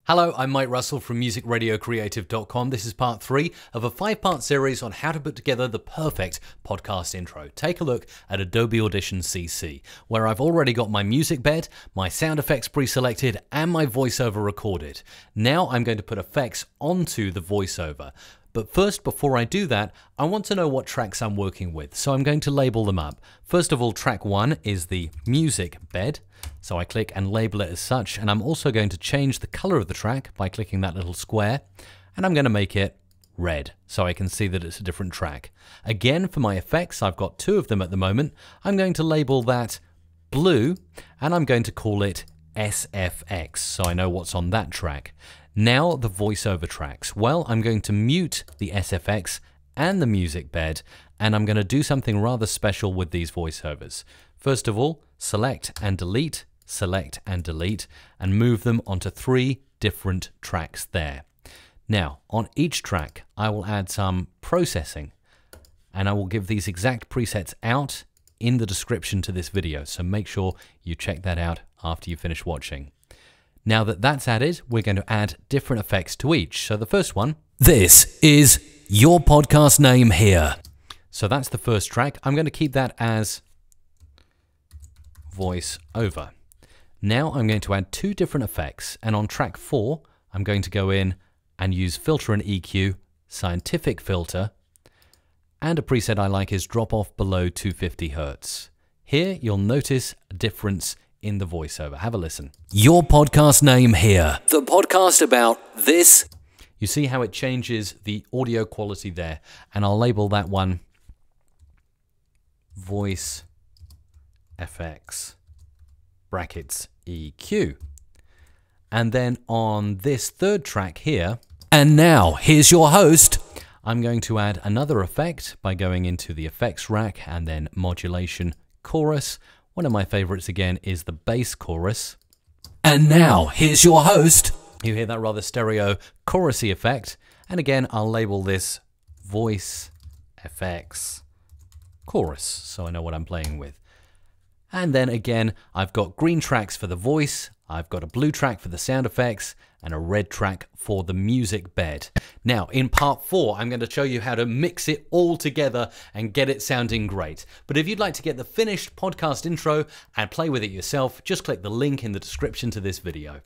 Hello, I'm Mike Russell from musicradiocreative.com. This is part 3 of a 5-part series on how to put together the perfect podcast intro. Take a look at Adobe Audition CC, where I've already got my music bed, my sound effects pre-selected, and my voiceover recorded. Now I'm going to put effects onto the voiceover. But first, before I do that, I want to know what tracks I'm working with, so I'm going to label them up. First of all, track 1 is the music bed, so I click and label it as such, and I'm also going to change the color of the track by clicking that little square, and I'm going to make it red, so I can see that it's a different track. Again, for my effects, I've got 2 of them at the moment. I'm going to label that blue, and I'm going to call it SFX, so I know what's on that track. Now the voiceover tracks. Well, I'm going to mute the SFX and the music bed, and I'm going to do something rather special with these voiceovers. First of all, select and delete, and move them onto 3 different tracks there. Now, on each track, I will add some processing, and I will give these exact presets out in the description to this video, so make sure you check that out after you finish watching. Now that that's added, we're going to add different effects to each. So the first one, this is your podcast name here. So that's the first track. I'm going to keep that as voice over. Now I'm going to add 2 different effects, and on track 4, I'm going to go in and use filter and EQ, scientific filter, and a preset I like is drop off below 250 Hertz. Here you'll notice a difference in the voiceover. Have a listen. Your podcast name here. The podcast about this. You see how it changes the audio quality there, and I'll label that one Voice FX brackets EQ. And then on this third track here, and now here's your host, I'm going to add another effect by going into the effects rack and then modulation chorus. One of my favorites again is the bass chorus. And now, here's your host. You hear that rather stereo chorusy effect. And again, I'll label this Voice FX Chorus, so I know what I'm playing with. And then again, I've got green tracks for the voice, I've got a blue track for the sound effects, and a red track for the music bed. Now, in part 4, I'm going to show you how to mix it all together and get it sounding great. But if you'd like to get the finished podcast intro and play with it yourself, just click the link in the description to this video.